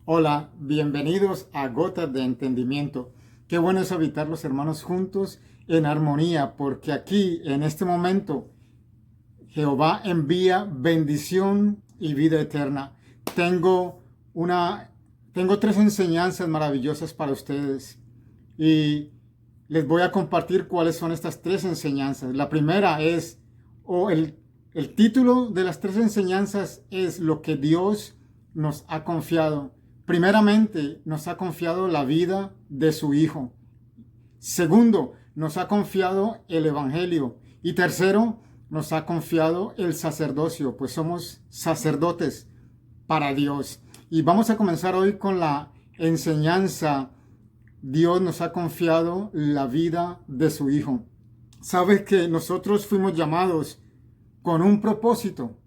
Hola, bienvenidos a Gotas de Entendimiento. Qué bueno es habitar los hermanos juntos en armonía, porque aquí, en este momento, Jehová envía bendición y vida eterna. Tengo una, tengo tres enseñanzas maravillosas para ustedes y les voy a compartir cuáles son estas tres enseñanzas. La primera es, o el título de las tres enseñanzas es lo que Dios nos ha confiado. Primeramente, nos ha confiado la vida de su Hijo. Segundo, nos ha confiado el Evangelio. Y tercero, nos ha confiado el sacerdocio, pues somos sacerdotes para Dios. Y vamos a comenzar hoy con la enseñanza. Dios nos ha confiado la vida de su Hijo. Sabes que nosotros fuimos llamados con un propósito.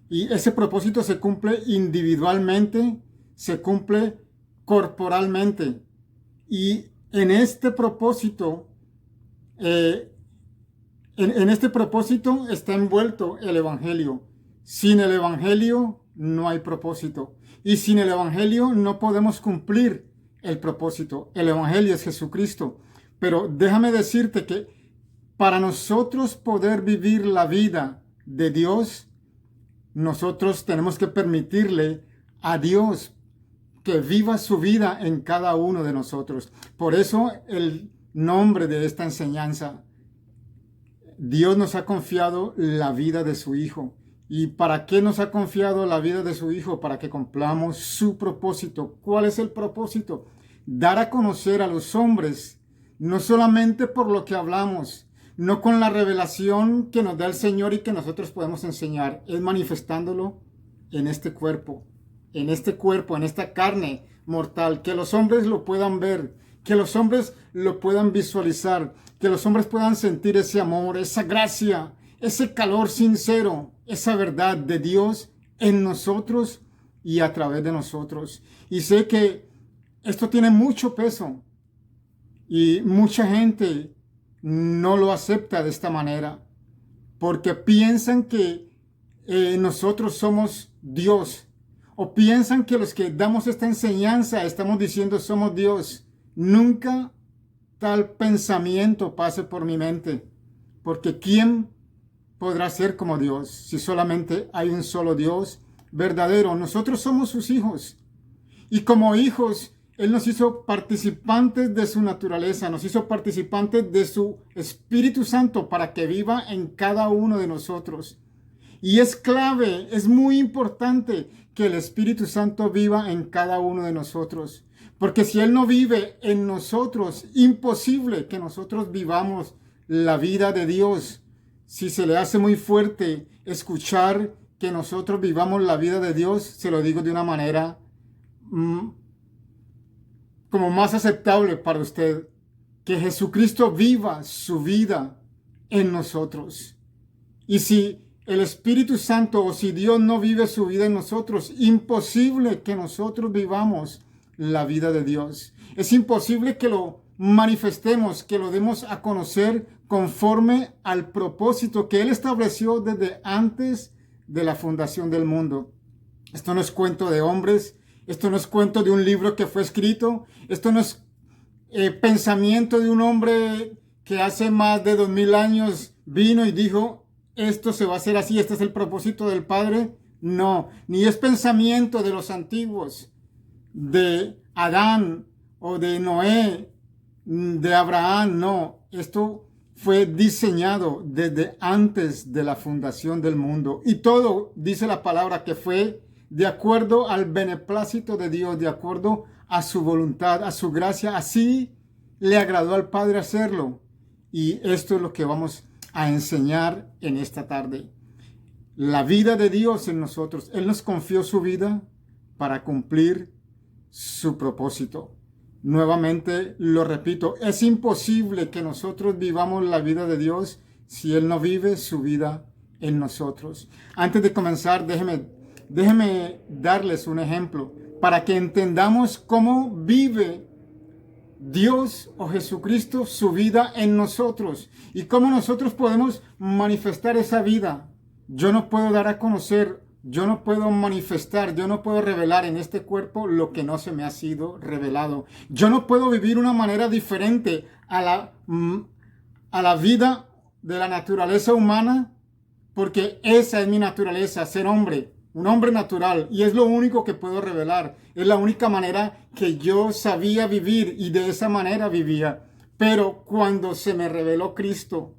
Y ese propósito se cumple individualmente, se cumple corporalmente. Y en este propósito, en este propósito está envuelto el Evangelio. Sin el Evangelio no hay propósito. Y sin el Evangelio no podemos cumplir el propósito. El Evangelio es Jesucristo. Pero déjame decirte que para nosotros poder vivir la vida de Dios, nosotros tenemos que permitirle a Dios que viva su vida en cada uno de nosotros. Por eso el nombre de esta enseñanza. Dios nos ha confiado la vida de su Hijo. ¿Y para qué nos ha confiado la vida de su Hijo? Para que cumplamos su propósito. ¿Cuál es el propósito? Dar a conocer a los hombres, no solamente por lo que hablamos, no con la revelación que nos da el Señor y que nosotros podemos enseñar, es manifestándolo en este cuerpo, en esta carne mortal, que los hombres lo puedan ver, que los hombres lo puedan visualizar, que los hombres puedan sentir ese amor, esa gracia, ese calor sincero, esa verdad de Dios en nosotros y a través de nosotros. Y sé que esto tiene mucho peso y mucha gente no lo acepta de esta manera porque piensan que nosotros somos Dios o piensan que los que damos esta enseñanza estamos diciendo somos Dios. Nunca tal pensamiento pase por mi mente, porque ¿quién podrá ser como Dios si solamente hay un solo Dios verdadero? Nosotros somos sus hijos y como hijos Él nos hizo participantes de su naturaleza, nos hizo participantes de su Espíritu Santo para que viva en cada uno de nosotros. Y es clave, es muy importante que el Espíritu Santo viva en cada uno de nosotros. Porque si Él no vive en nosotros, imposible que nosotros vivamos la vida de Dios. Si se le hace muy fuerte escuchar que nosotros vivamos la vida de Dios, se lo digo de una manera como más aceptable para usted, que Jesucristo viva su vida en nosotros. Y si el Espíritu Santo o si Dios no vive su vida en nosotros, imposible que nosotros vivamos la vida de Dios. Es imposible que lo manifestemos, que lo demos a conocer conforme al propósito que Él estableció desde antes de la fundación del mundo. Esto no es cuento de hombres. Esto no es cuento de un libro que fue escrito. Esto no es pensamiento de un hombre que hace más de 2000 años vino y dijo, esto se va a hacer así, este es el propósito del Padre. No, ni es pensamiento de los antiguos, de Adán o de Noé, de Abraham. No, esto fue diseñado desde antes de la fundación del mundo. Y todo, dice la palabra, que fue de acuerdo al beneplácito de Dios, de acuerdo a su voluntad, a su gracia. Así le agradó al Padre hacerlo. Y esto es lo que vamos a enseñar en esta tarde. La vida de Dios en nosotros. Él nos confió su vida para cumplir su propósito. Nuevamente lo repito, es imposible que nosotros vivamos la vida de Dios si Él no vive su vida en nosotros. Antes de comenzar, déjeme darles un ejemplo para que entendamos cómo vive Dios o Jesucristo su vida en nosotros y cómo nosotros podemos manifestar esa vida. Yo no puedo dar a conocer Yo no puedo manifestar, yo no puedo revelar en este cuerpo lo que no se me ha sido revelado. Yo no puedo vivir una manera diferente a la vida de la naturaleza humana, porque esa es mi naturaleza, ser hombre, un hombre natural, y es lo único que puedo revelar. Es la única manera que yo sabía vivir y de esa manera vivía. Pero cuando se me reveló Cristo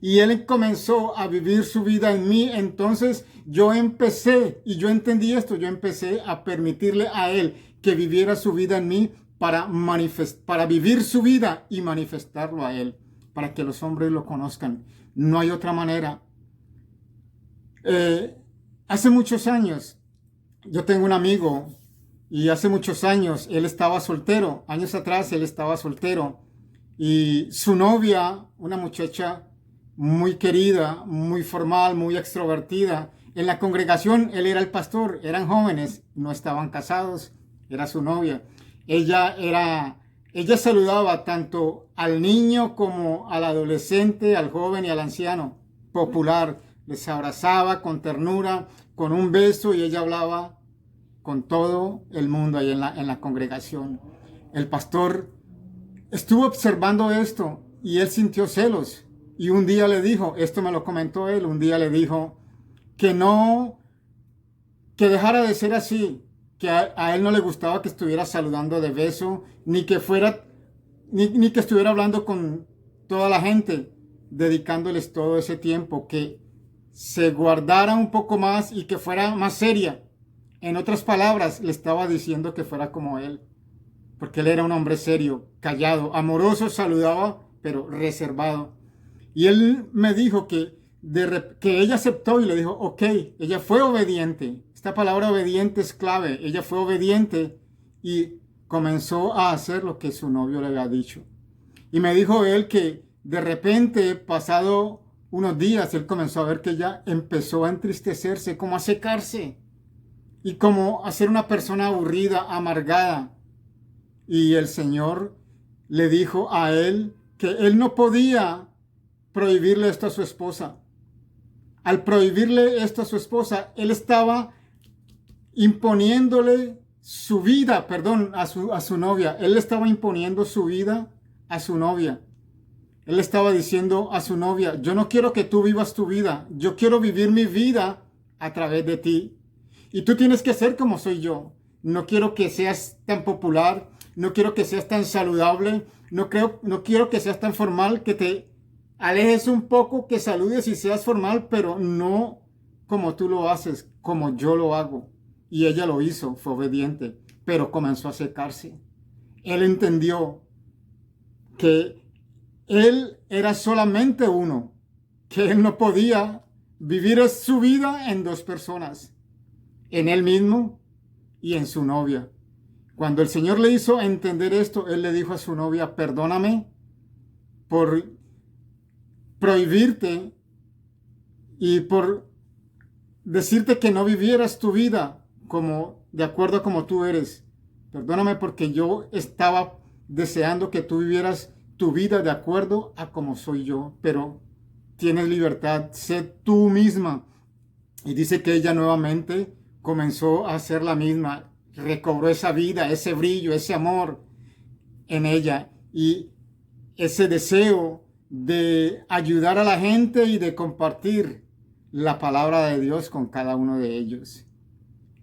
y Él comenzó a vivir su vida en mí, entonces yo empecé, y yo entendí esto, yo empecé a permitirle a Él que viviera su vida en mí para vivir su vida y manifestarlo a Él, para que los hombres lo conozcan. No hay otra manera. Hace muchos años, yo tengo un amigo y hace muchos años él estaba soltero. Años atrás él estaba soltero y su novia, una muchacha muy querida, muy formal, muy extrovertida. En la congregación él era el pastor, eran jóvenes, no estaban casados, era su novia. Ella saludaba tanto al niño como al adolescente, al joven y al anciano, popular. Les abrazaba con ternura, con un beso, y ella hablaba con todo el mundo ahí en la congregación. El pastor estuvo observando esto y él sintió celos. Y un día le dijo, esto me lo comentó él, un día le dijo que dejara de ser así, que a él no le gustaba que estuviera saludando de beso, ni que estuviera hablando con toda la gente, dedicándoles todo ese tiempo, que se guardara un poco más y que fuera más seria. En otras palabras, le estaba diciendo que fuera como él, porque él era un hombre serio, callado, amoroso, saludaba, pero reservado. Y él me dijo que ella aceptó y le dijo, ok, ella fue obediente. Esta palabra obediente es clave. Ella fue obediente y comenzó a hacer lo que su novio le había dicho. Y me dijo él que de repente, pasado unos días, él comenzó a ver que ella empezó a entristecerse, como a secarse y como a ser una persona aburrida, amargada. Y el Señor le dijo a él que él no podía prohibirle esto a su esposa. Al prohibirle esto a su esposa, él estaba imponiéndole su vida, a su novia. Él estaba imponiendo su vida a su novia. Él estaba diciendo a su novia, yo no quiero que tú vivas tu vida, yo quiero vivir mi vida a través de ti. Y tú tienes que ser como soy yo. No quiero que seas tan popular, no quiero que seas tan saludable, no quiero que seas tan formal, que te alejes un poco, que saludes y seas formal, pero no como tú lo haces, como yo lo hago. Y ella lo hizo, fue obediente, pero comenzó a secarse. Él entendió que él era solamente uno, que él no podía vivir su vida en dos personas, en él mismo y en su novia. Cuando el Señor le hizo entender esto, él le dijo a su novia, perdóname por prohibirte y por decirte que no vivieras tu vida de acuerdo a como tú eres. Perdóname porque yo estaba deseando que tú vivieras tu vida de acuerdo a como soy yo, pero tienes libertad, sé tú misma. Y dice que ella nuevamente comenzó a ser la misma, recobró esa vida, ese brillo, ese amor en ella y ese deseo de ayudar a la gente y de compartir la palabra de Dios con cada uno de ellos.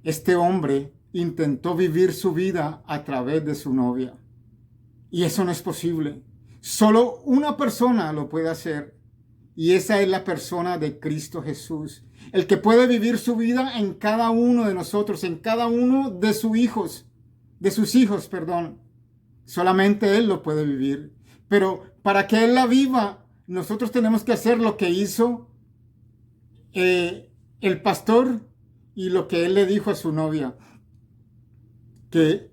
Este hombre intentó vivir su vida a través de su novia y eso no es posible. Solo una persona lo puede hacer y esa es la persona de Cristo Jesús, el que puede vivir su vida en cada uno de nosotros, en cada uno de sus hijos. Solamente Él lo puede vivir. Pero para que Él la viva, nosotros tenemos que hacer lo que hizo el pastor y lo que Él le dijo a su novia, que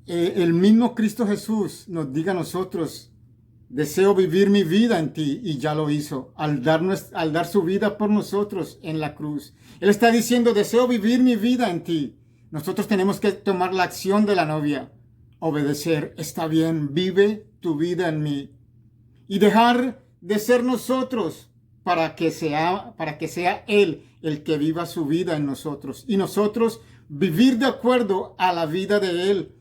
el mismo Cristo Jesús nos diga a nosotros, deseo vivir mi vida en ti, y ya lo hizo al dar su vida por nosotros en la cruz. Él está diciendo, deseo vivir mi vida en ti. Nosotros tenemos que tomar la acción de la novia, obedecer, está bien, vive tu vida en mí. Y dejar de ser nosotros para que sea Él el que viva su vida en nosotros y nosotros vivir de acuerdo a la vida de Él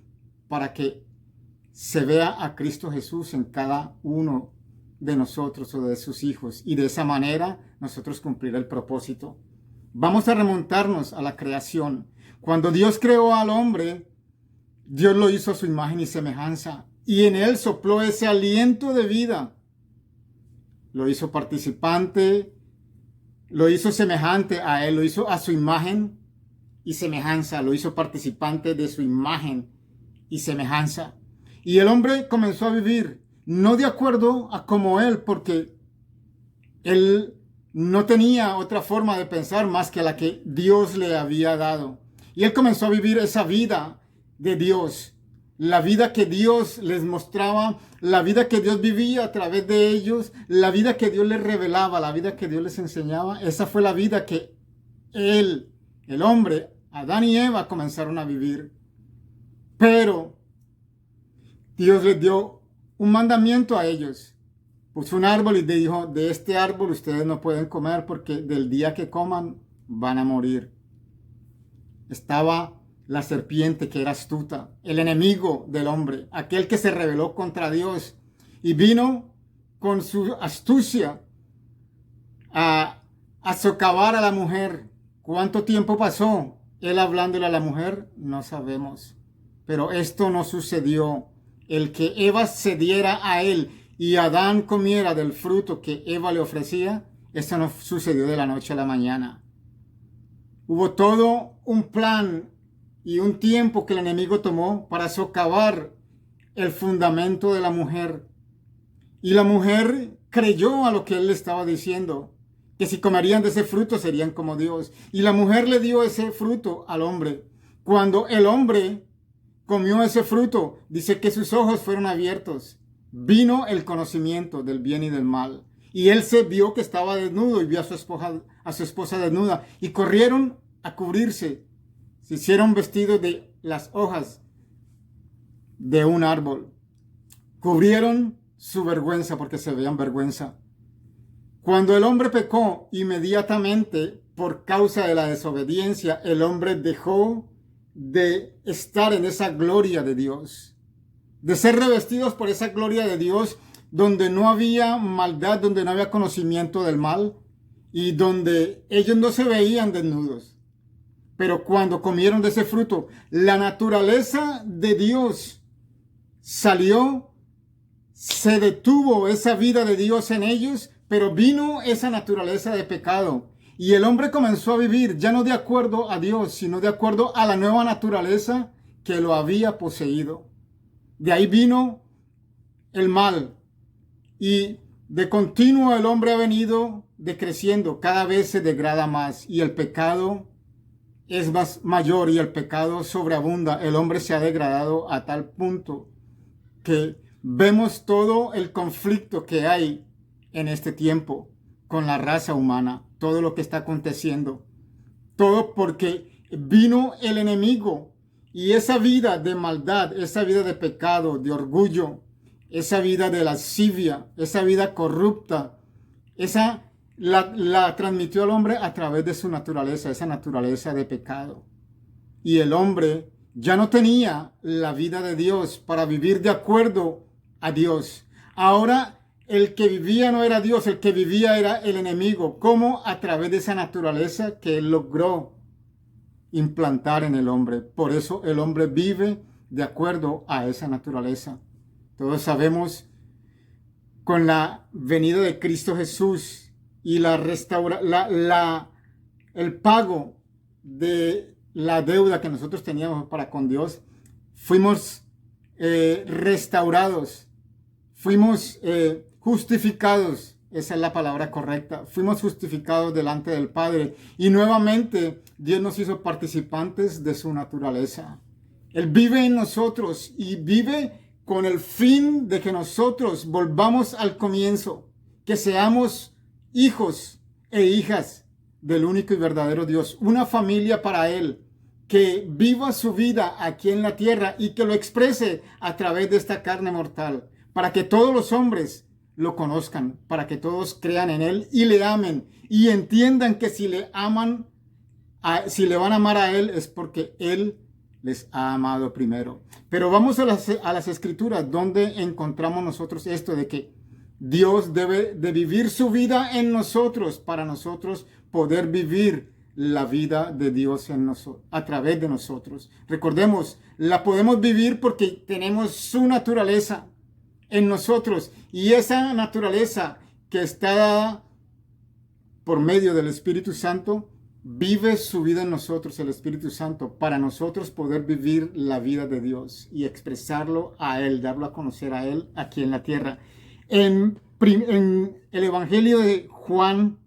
para que se vea a Cristo Jesús en cada uno de nosotros o de sus hijos y de esa manera nosotros cumplir el propósito. Vamos a remontarnos a la creación. Cuando Dios creó al hombre, Dios lo hizo a su imagen y semejanza y en él sopló ese aliento de vida. Lo hizo participante, lo hizo semejante a él, lo hizo a su imagen y semejanza, lo hizo participante de su imagen y semejanza. Y el hombre comenzó a vivir no de acuerdo a como él, porque él no tenía otra forma de pensar más que la que Dios le había dado. Y él comenzó a vivir esa vida de Dios, la vida que Dios les mostraba, la vida que Dios vivía a través de ellos, la vida que Dios les revelaba, la vida que Dios les enseñaba. Esa fue la vida que él, el hombre, Adán y Eva comenzaron a vivir. Pero Dios les dio un mandamiento a ellos. Puso un árbol y les dijo, de este árbol ustedes no pueden comer porque del día que coman van a morir. Estaba la serpiente que era astuta, el enemigo del hombre, aquel que se rebeló contra Dios y vino con su astucia a socavar a la mujer. ¿Cuánto tiempo pasó él hablándole a la mujer? No sabemos. Pero esto no sucedió. El que Eva cediera a él y Adán comiera del fruto que Eva le ofrecía, esto no sucedió de la noche a la mañana. Hubo todo un plan y un tiempo que el enemigo tomó para socavar el fundamento de la mujer. Y la mujer creyó a lo que él le estaba diciendo, que si comerían de ese fruto serían como Dios. Y la mujer le dio ese fruto al hombre. Cuando el hombre comió ese fruto, dice que sus ojos fueron abiertos. Vino el conocimiento del bien y del mal. Y él se vio que estaba desnudo y vio a su esposa desnuda. Y corrieron a cubrirse. Se hicieron vestidos de las hojas de un árbol. Cubrieron su vergüenza porque se veían vergüenza. Cuando el hombre pecó, inmediatamente por causa de la desobediencia, el hombre dejó de estar en esa gloria de Dios, de ser revestidos por esa gloria de Dios, donde no había maldad, donde no había conocimiento del mal y donde ellos no se veían desnudos. Pero cuando comieron de ese fruto, la naturaleza de Dios salió, se detuvo esa vida de Dios en ellos, pero vino esa naturaleza de pecado. Y el hombre comenzó a vivir ya no de acuerdo a Dios, sino de acuerdo a la nueva naturaleza que lo había poseído. De ahí vino el mal. Y de continuo el hombre ha venido decreciendo, cada vez se degrada más. Y el pecado es más mayor y el pecado sobreabunda. El hombre se ha degradado a tal punto que vemos todo el conflicto que hay en este tiempo con la raza humana, todo lo que está aconteciendo, todo porque vino el enemigo y esa vida de maldad, esa vida de pecado, de orgullo, esa vida de lascivia, esa vida corrupta, esa la transmitió al hombre a través de su naturaleza, esa naturaleza de pecado. Y el hombre ya no tenía la vida de Dios para vivir de acuerdo a Dios. Ahora el que vivía no era Dios, el que vivía era el enemigo. ¿Cómo? A través de esa naturaleza que él logró implantar en el hombre. Por eso el hombre vive de acuerdo a esa naturaleza. Todos sabemos, con la venida de Cristo Jesús y el pago de la deuda que nosotros teníamos para con Dios, fuimos restaurados, fuimos justificados, esa es la palabra correcta, fuimos justificados delante del Padre y nuevamente Dios nos hizo participantes de su naturaleza. Él vive en nosotros y vive con el fin de que nosotros volvamos al comienzo, que seamos hijos e hijas del único y verdadero Dios, una familia para Él, que viva su vida aquí en la tierra y que lo exprese a través de esta carne mortal, para que todos los hombres lo conozcan, para que todos crean en Él y le amen y entiendan que si le aman, si le van a amar a Él es porque Él les ha amado primero. Pero vamos a las Escrituras, donde encontramos nosotros esto de que Dios debe de vivir su vida en nosotros para nosotros poder vivir la vida de Dios en a través de nosotros. Recordemos, la podemos vivir porque tenemos su naturaleza en nosotros, y esa naturaleza que está dada por medio del Espíritu Santo vive su vida en nosotros, el Espíritu Santo, para nosotros poder vivir la vida de Dios y expresarlo a Él, darlo a conocer a Él aquí en la tierra. En el Evangelio de Juan,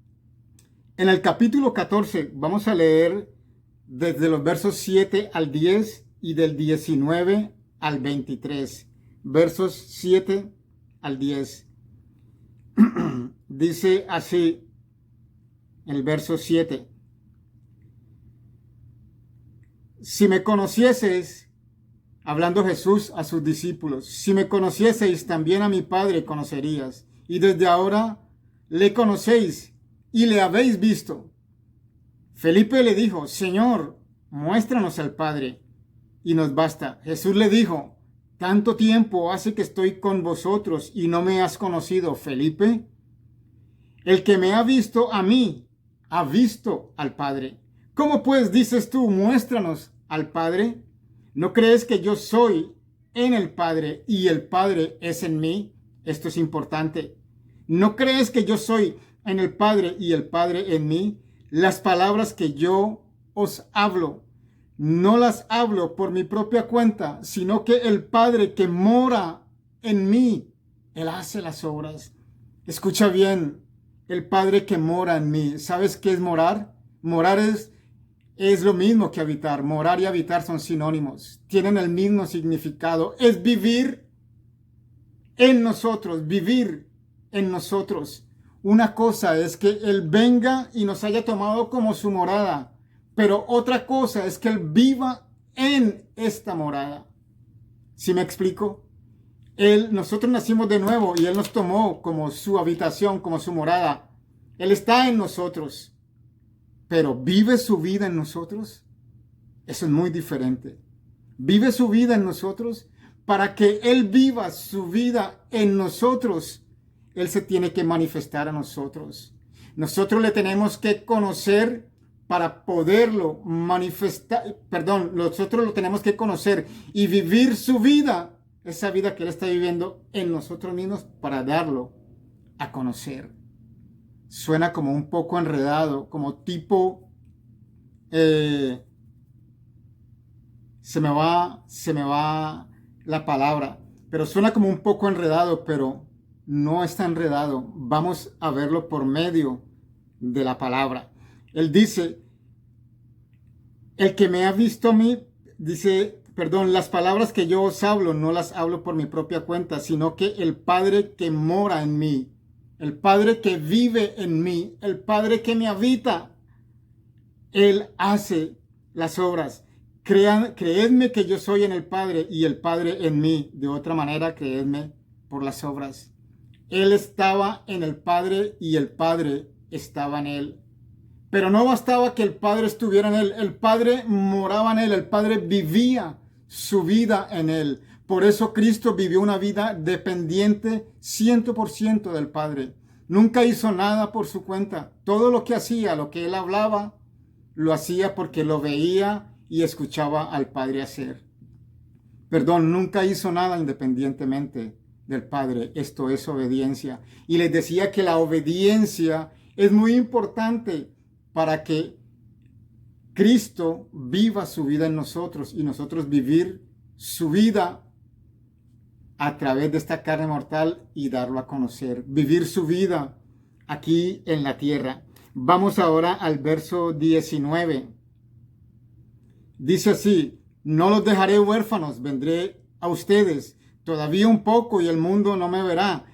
en el capítulo 14, vamos a leer desde los versos 7 al 10 y del 19 al 23. Versos 7 al 10. Dice así el verso 7. Si me conocieseis, hablando Jesús a sus discípulos, si me conocieseis, también a mi Padre conocerías. Y desde ahora le conocéis y le habéis visto. Felipe le dijo, Señor, muéstranos al Padre y nos basta. Jesús le dijo, ¿tanto tiempo hace que estoy con vosotros y no me has conocido, Felipe? El que me ha visto a mí, ha visto al Padre. ¿Cómo pues dices tú, muéstranos al Padre? ¿No crees que yo soy en el Padre y el Padre es en mí? Esto es importante. ¿No crees que yo soy en el Padre y el Padre en mí? Las palabras que yo os hablo, no las hablo por mi propia cuenta, sino que el Padre que mora en mí, Él hace las obras. Escucha bien, el Padre que mora en mí. ¿Sabes qué es morar? Morar es lo mismo que habitar. Morar y habitar son sinónimos. Tienen el mismo significado. Es vivir en nosotros, vivir en nosotros. Una cosa es que Él venga y nos haya tomado como su morada, pero otra cosa es que Él viva en esta morada. ¿Sí me explico? Nosotros nacimos de nuevo y Él nos tomó como su habitación, como su morada. Él está en nosotros, pero ¿vive su vida en nosotros? Eso es muy diferente. ¿Vive su vida en nosotros? Para que Él viva su vida en nosotros, Él se tiene que manifestar a nosotros. Nosotros le tenemos que conocer para poderlo manifestar. Nosotros lo tenemos que conocer y vivir su vida, esa vida que Él está viviendo en nosotros mismos, para darlo a conocer. Suena como un poco enredado, como tipo, se me va la palabra, pero suena como un poco enredado, pero no está enredado. Vamos a verlo por medio de la palabra. Él dice, el que me ha visto a mí, las palabras que yo os hablo, no las hablo por mi propia cuenta, sino que el Padre que mora en mí, el Padre que vive en mí, el Padre que me habita, Él hace las obras. Creedme que yo soy en el Padre y el Padre en mí. De otra manera, creedme por las obras. Él estaba en el Padre y el Padre estaba en Él. Pero no bastaba que el Padre estuviera en Él. El Padre moraba en Él. El Padre vivía su vida en Él. Por eso Cristo vivió una vida dependiente 100% del Padre. Nunca hizo nada por su cuenta. Todo lo que hacía, lo que Él hablaba, lo hacía porque lo veía y escuchaba al Padre hacer. Nunca hizo nada independientemente del Padre. Esto es obediencia. Y les decía que la obediencia es muy importante para que Cristo viva su vida en nosotros y nosotros vivir su vida a través de esta carne mortal y darlo a conocer. Vivir su vida aquí en la tierra. Vamos ahora al verso 19. Dice así, no los dejaré huérfanos, vendré a ustedes. Todavía un poco y el mundo no me verá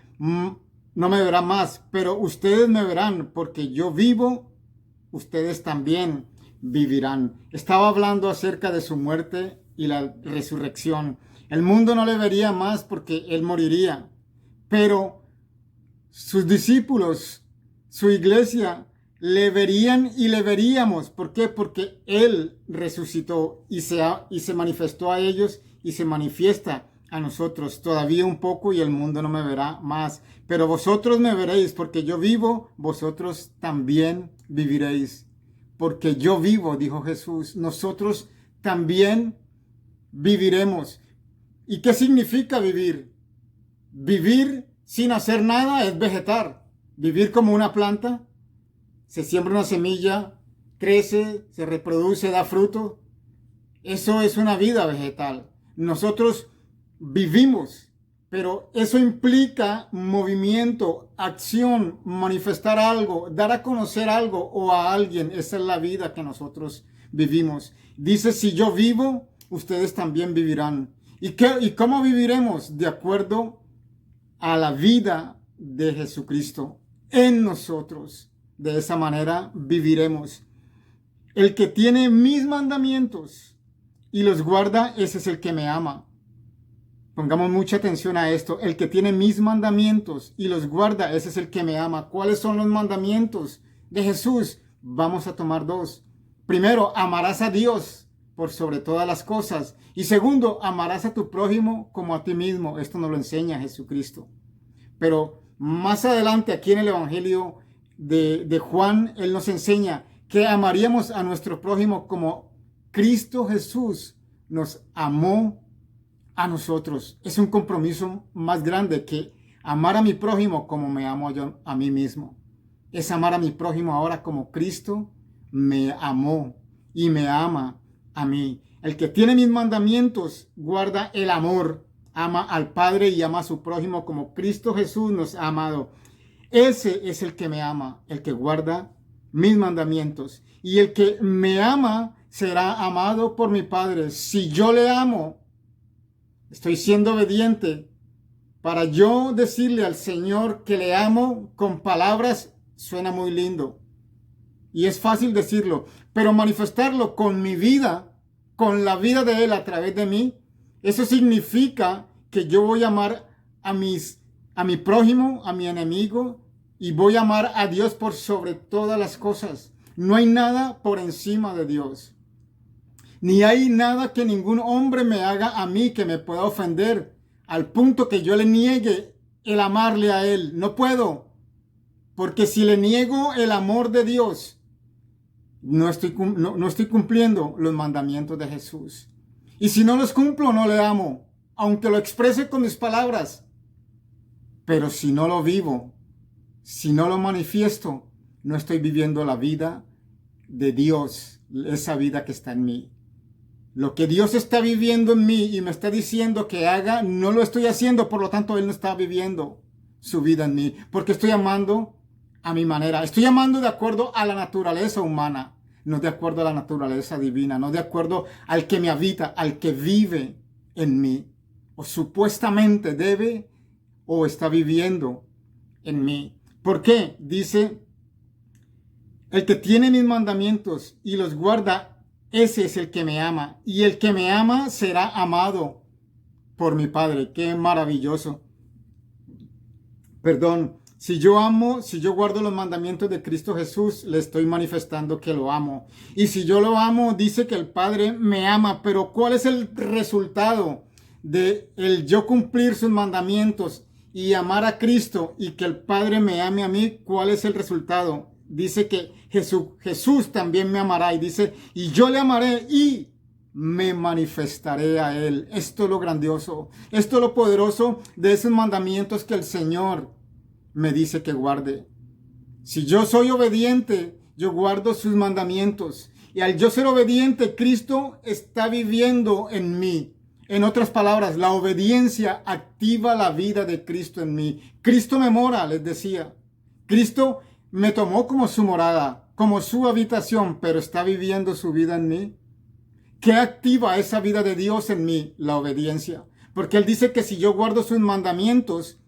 más, pero ustedes me verán, porque yo vivo, ustedes también vivirán. Estaba hablando acerca de su muerte y la resurrección. El mundo no le vería más porque Él moriría, pero sus discípulos, su iglesia, le verían y le veríamos. ¿Por qué? Porque Él resucitó y se manifestó a ellos y se manifiesta a nosotros. Todavía un poco y el mundo no me verá más. Pero vosotros me veréis, porque yo vivo, vosotros también viviréis. Porque yo vivo, dijo Jesús, nosotros también viviremos. ¿Y qué significa vivir? Vivir sin hacer nada es vegetar. Vivir como una planta. Se siembra una semilla, crece, se reproduce, da fruto. Eso es una vida vegetal. Nosotros vivimos, pero eso implica movimiento, acción, manifestar algo, dar a conocer algo o a alguien. Esa es la vida que nosotros vivimos. Dice, si yo vivo, ustedes también vivirán. ¿Y cómo viviremos? De acuerdo a la vida de Jesucristo en nosotros. De esa manera viviremos. El que tiene mis mandamientos y los guarda, ese es el que me ama. Pongamos mucha atención a esto. El que tiene mis mandamientos y los guarda, ese es el que me ama. ¿Cuáles son los mandamientos de Jesús? Vamos a tomar dos. Primero, amarás a Dios por sobre todas las cosas. Y segundo, amarás a tu prójimo como a ti mismo. Esto nos lo enseña Jesucristo. Pero más adelante, aquí en el Evangelio de Juan, Él nos enseña que amaríamos a nuestro prójimo como Cristo Jesús nos amó a nosotros. Es un compromiso más grande que amar a mi prójimo como me amo yo a mí mismo. Es amar a mi prójimo ahora como Cristo me amó y me ama a mí. El que tiene mis mandamientos guarda el amor, ama al Padre y ama a su prójimo como Cristo Jesús nos ha amado. Ese es el que me ama, el que guarda mis mandamientos. Y el que me ama será amado por mi Padre. Si yo le amo, estoy siendo obediente. Para yo decirle al Señor que le amo con palabras suena muy lindo. Y es fácil decirlo, pero manifestarlo con mi vida, con la vida de Él a través de mí, eso significa que yo voy a amar a mi prójimo, a mi enemigo, y voy a amar a Dios por sobre todas las cosas. No hay nada por encima de Dios. Ni hay nada que ningún hombre me haga a mí que me pueda ofender, al punto que yo le niegue el amarle a Él. No puedo, porque si le niego el amor de Dios, no estoy cumpliendo los mandamientos de Jesús. Y si no los cumplo, no le amo, aunque lo exprese con mis palabras. Pero si no lo vivo, si no lo manifiesto, no estoy viviendo la vida de Dios, esa vida que está en mí. Lo que Dios está viviendo en mí y me está diciendo que haga, no lo estoy haciendo, por lo tanto Él no está viviendo su vida en mí, porque estoy amando a mi manera. Estoy amando de acuerdo a la naturaleza humana, no de acuerdo a la naturaleza divina, no de acuerdo al que me habita, al que vive en mí, o supuestamente debe o está viviendo en mí. ¿Por qué? Dice, el que tiene mis mandamientos y los guarda, ese es el que me ama. Y el que me ama será amado por mi Padre. Qué maravilloso. Perdón, si yo guardo los mandamientos de Cristo Jesús, le estoy manifestando que lo amo. Y si yo lo amo, dice que el Padre me ama. Pero ¿cuál es el resultado de el yo cumplir sus mandamientos y amar a Cristo y que el Padre me ame a mí? ¿Cuál es el resultado? Dice que Jesús también me amará y dice, y yo le amaré y me manifestaré a Él. Esto es lo grandioso, esto es lo poderoso de esos mandamientos que el Señor me dice que guarde. Si yo soy obediente, yo guardo sus mandamientos. Y al yo ser obediente, Cristo está viviendo en mí. En otras palabras, la obediencia activa la vida de Cristo en mí. Cristo me mora, les decía. Cristo me tomó como su morada, como su habitación, pero está viviendo su vida en mí. ¿Qué activa esa vida de Dios en mí? La obediencia. Porque Él dice que si yo guardo sus mandamientos,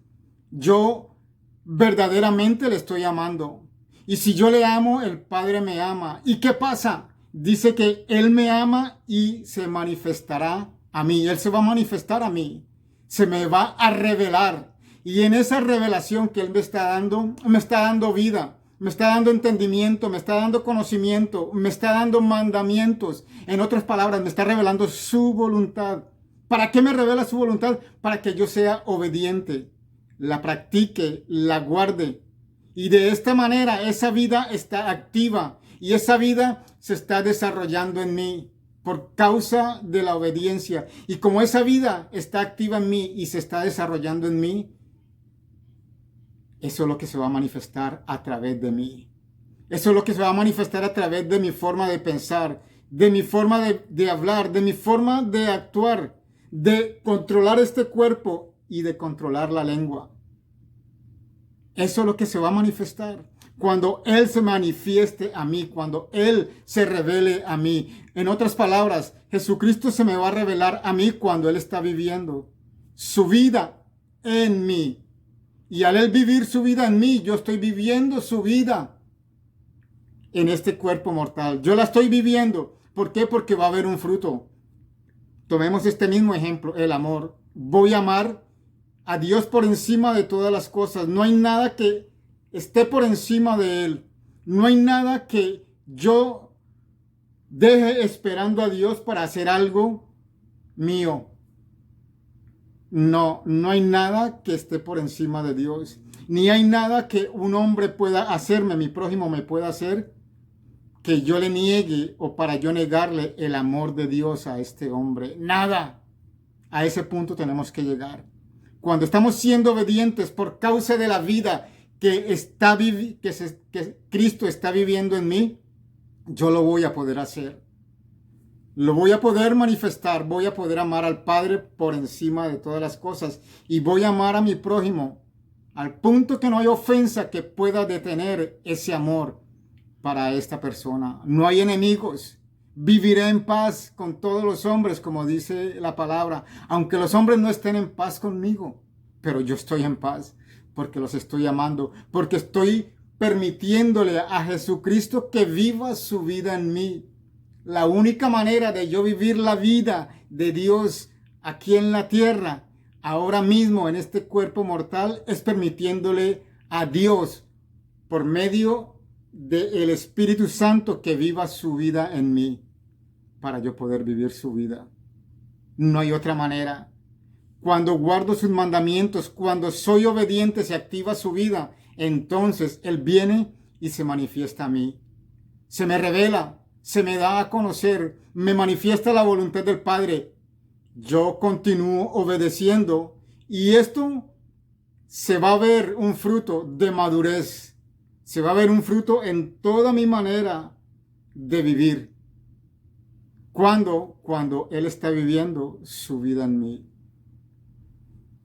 yo verdaderamente le estoy amando. Y si yo le amo, el Padre me ama. ¿Y qué pasa? Dice que Él me ama y se manifestará a mí. Él se va a manifestar a mí. Se me va a revelar. Y en esa revelación que Él me está dando vida, me está dando entendimiento, me está dando conocimiento, me está dando mandamientos. En otras palabras, me está revelando su voluntad. ¿Para qué me revela su voluntad? Para que yo sea obediente, la practique, la guarde. Y de esta manera esa vida está activa y esa vida se está desarrollando en mí por causa de la obediencia. Y como esa vida está activa en mí y se está desarrollando en mí, eso es lo que se va a manifestar a través de mí. Eso es lo que se va a manifestar a través de mi forma de pensar, de mi forma de hablar, de mi forma de actuar, de controlar este cuerpo y de controlar la lengua. Eso es lo que se va a manifestar cuando Él se manifieste a mí, cuando Él se revele a mí. En otras palabras, Jesucristo se me va a revelar a mí cuando Él está viviendo su vida en mí. Y al Él vivir su vida en mí, yo estoy viviendo su vida en este cuerpo mortal. Yo la estoy viviendo. ¿Por qué? Porque va a haber un fruto. Tomemos este mismo ejemplo, el amor. Voy a amar a Dios por encima de todas las cosas. No hay nada que esté por encima de Él. No hay nada que yo deje esperando a Dios para hacer algo mío. No hay nada que esté por encima de Dios. Ni hay nada que un hombre pueda hacerme, mi prójimo me pueda hacer, que yo le niegue o para yo negarle el amor de Dios a este hombre. Nada. A ese punto tenemos que llegar. Cuando estamos siendo obedientes por causa de la vida que Cristo está viviendo en mí, yo lo voy a poder hacer. Lo voy a poder manifestar, voy a poder amar al Padre por encima de todas las cosas y voy a amar a mi prójimo al punto que no hay ofensa que pueda detener ese amor para esta persona. No hay enemigos. Viviré en paz con todos los hombres, como dice la palabra, aunque los hombres no estén en paz conmigo, pero yo estoy en paz porque los estoy amando, porque estoy permitiéndole a Jesucristo que viva su vida en mí. La única manera de yo vivir la vida de Dios aquí en la tierra, ahora mismo en este cuerpo mortal, es permitiéndole a Dios por medio del Espíritu Santo que viva su vida en mí, para yo poder vivir su vida. No hay otra manera. Cuando guardo sus mandamientos, cuando soy obediente, se activa su vida, entonces Él viene y se manifiesta a mí. Se me revela, se me da a conocer, me manifiesta la voluntad del Padre. Yo continúo obedeciendo y esto se va a ver un fruto de madurez. Se va a ver un fruto en toda mi manera de vivir. Cuando Él está viviendo su vida en mí.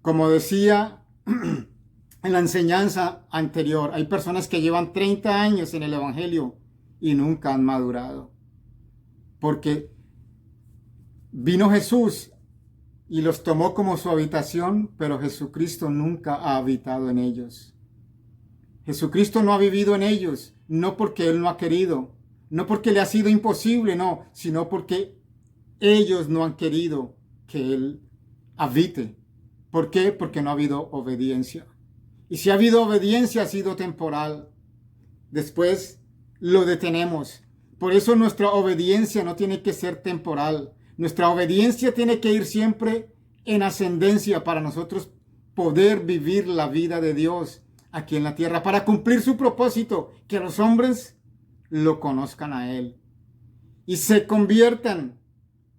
Como decía en la enseñanza anterior, hay personas que llevan 30 años en el Evangelio y nunca han madurado. Porque vino Jesús y los tomó como su habitación, pero Jesucristo nunca ha habitado en ellos. Jesucristo no ha vivido en ellos, no porque Él no ha querido, no porque le ha sido imposible, no, sino porque ellos no han querido que Él habite. ¿Por qué? Porque no ha habido obediencia. Y si ha habido obediencia, ha sido temporal. Después lo detenemos. Por eso nuestra obediencia no tiene que ser temporal. Nuestra obediencia tiene que ir siempre en ascendencia para nosotros poder vivir la vida de Dios aquí en la tierra, para cumplir su propósito, que los hombres lo conozcan a Él y se conviertan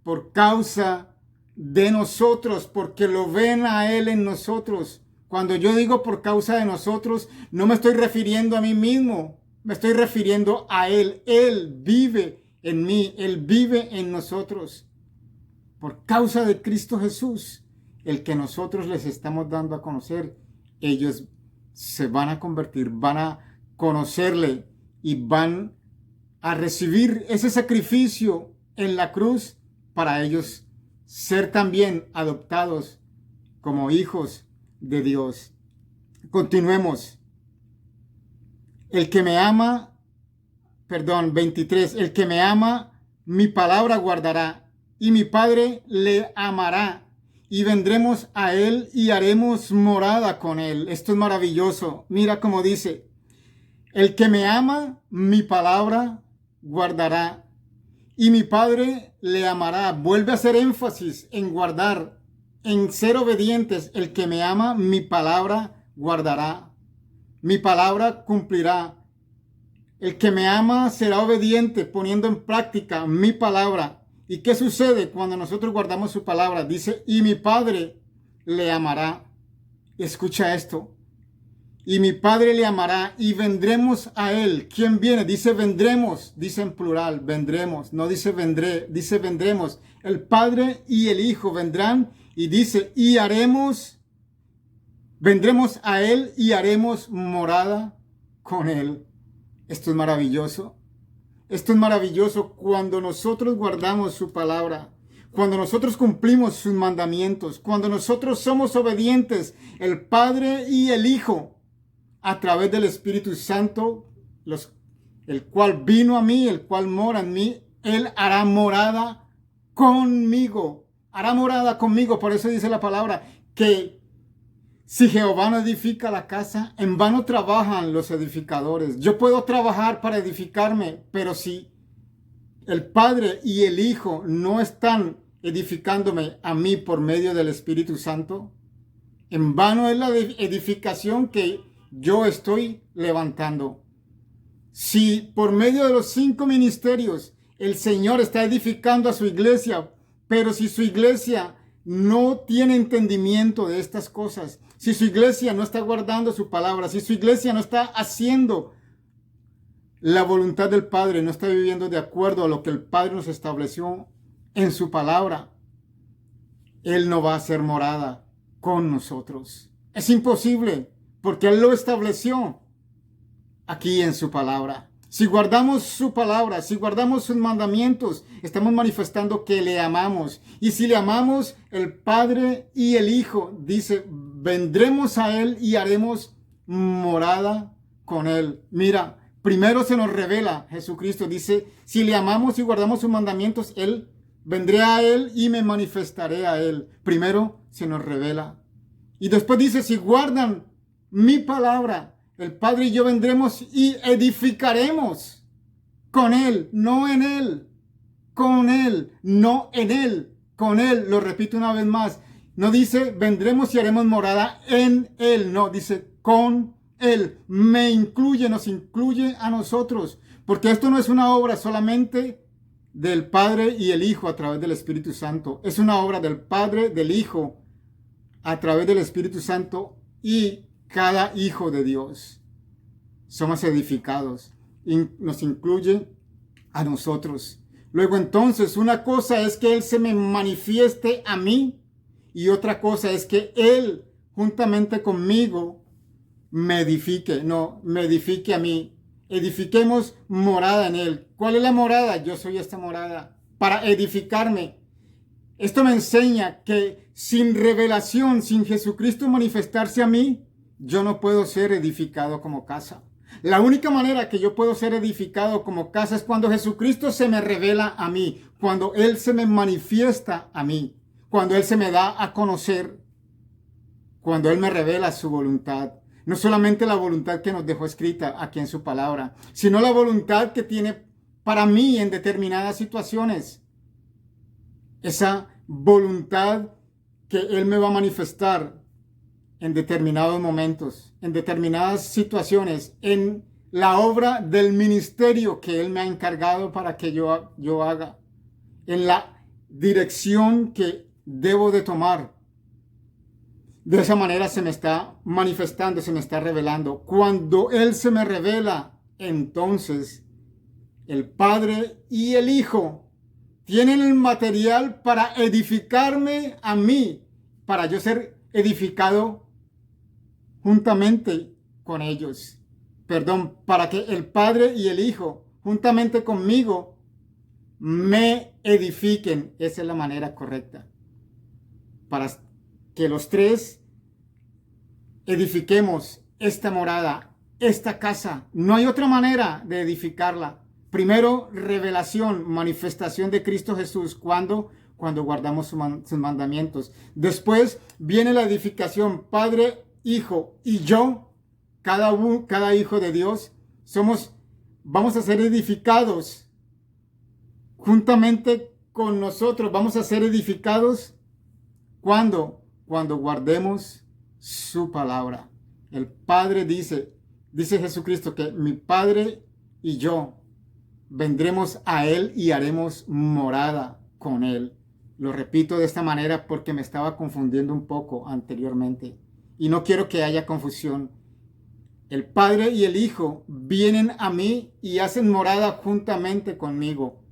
por causa de nosotros, porque lo ven a Él en nosotros. Cuando yo digo por causa de nosotros, no me estoy refiriendo a mí mismo, me estoy refiriendo a Él. Él vive en mí, Él vive en nosotros. Por causa de Cristo Jesús, el que nosotros les estamos dando a conocer, ellos se van a convertir, van a conocerle y van a recibir ese sacrificio en la cruz para ellos ser también adoptados como hijos de Dios. Continuemos. El que me ama, 23, el que me ama, mi palabra guardará, y mi Padre le amará, y vendremos a él y haremos morada con él. Esto es maravilloso. Mira cómo dice, el que me ama, mi palabra guardará, y mi Padre le amará. Vuelve a hacer énfasis en guardar, en ser obedientes. El que me ama, mi palabra guardará. Mi palabra cumplirá. El que me ama será obediente, poniendo en práctica mi palabra. ¿Y qué sucede cuando nosotros guardamos su palabra? Dice, y mi Padre le amará. Escucha esto. Y mi Padre le amará y vendremos a él. ¿Quién viene? Dice vendremos, dice en plural, vendremos. No dice vendré, dice vendremos. El Padre y el Hijo vendrán y dice, y haremos, vendremos a él y haremos morada con él. Esto es maravilloso. Esto es maravilloso cuando nosotros guardamos su palabra, cuando nosotros cumplimos sus mandamientos, cuando nosotros somos obedientes, el Padre y el Hijo, a través del Espíritu Santo, el cual vino a mí, el cual mora en mí, Él hará morada conmigo. Hará morada conmigo. Por eso dice la palabra que si Jehová no edifica la casa, en vano trabajan los edificadores. Yo puedo trabajar para edificarme, pero si el Padre y el Hijo no están edificándome a mí por medio del Espíritu Santo, en vano es la edificación que yo estoy levantando. Si por medio de los 5 ministerios el Señor está edificando a su iglesia, pero si su iglesia no tiene entendimiento de estas cosas, si su iglesia no está guardando su palabra, si su iglesia no está haciendo la voluntad del Padre, no está viviendo de acuerdo a lo que el Padre nos estableció en su palabra, Él no va a hacer morada con nosotros. Es imposible, porque Él lo estableció aquí en su palabra. Si guardamos su palabra, si guardamos sus mandamientos, estamos manifestando que le amamos. Y si le amamos, el Padre y el Hijo, dice, vendremos a Él y haremos morada con Él. Mira, primero se nos revela Jesucristo. Dice, si le amamos y guardamos sus mandamientos, vendré a Él y me manifestaré a Él. Primero se nos revela. Y después dice, si guardan mi palabra, el Padre y yo vendremos y edificaremos con Él, no en Él, con Él, no en Él, con Él. Lo repito una vez más. No dice vendremos y haremos morada en Él, no, dice con Él. Me incluye, nos incluye a nosotros, porque esto no es una obra solamente del Padre y el Hijo a través del Espíritu Santo. Es una obra del Padre, del Hijo, a través del Espíritu Santo y cada hijo de Dios. Somos edificados y nos incluye a nosotros. Luego entonces, una cosa es que Él se me manifieste a mí y otra cosa es que Él juntamente conmigo me edifique. No, me edifique a mí. Edifiquemos morada en Él. ¿Cuál es la morada? Yo soy esta morada para edificarme. Esto me enseña que sin revelación, sin Jesucristo manifestarse a mí, yo no puedo ser edificado como casa. La única manera que yo puedo ser edificado como casa es cuando Jesucristo se me revela a mí, cuando Él se me manifiesta a mí, cuando Él se me da a conocer, cuando Él me revela su voluntad. No solamente la voluntad que nos dejó escrita aquí en su palabra, sino la voluntad que tiene para mí en determinadas situaciones. Esa voluntad que Él me va a manifestar en determinados momentos, en determinadas situaciones, en la obra del ministerio que Él me ha encargado para que yo haga, en la dirección que debo de tomar. De esa manera se me está manifestando, se me está revelando. Cuando Él se me revela, entonces el Padre y el Hijo tienen el material para edificarme a mí, para yo ser edificado juntamente con ellos. Perdón, para que el Padre y el Hijo, juntamente conmigo, me edifiquen. Esa es la manera correcta. Para que los tres edifiquemos esta morada, esta casa. No hay otra manera de edificarla. Primero, revelación, manifestación de Cristo Jesús. ¿Cuándo? cuando guardamos sus mandamientos. Después viene la edificación, Padre, Hijo y yo, cada hijo de Dios, vamos a ser edificados juntamente con nosotros. Vamos a ser edificados cuando guardemos su palabra. El Padre dice Jesucristo que mi Padre y yo vendremos a Él y haremos morada con Él. Lo repito de esta manera porque me estaba confundiendo un poco anteriormente y no quiero que haya confusión. El Padre y el Hijo vienen a mí y hacen morada juntamente conmigo.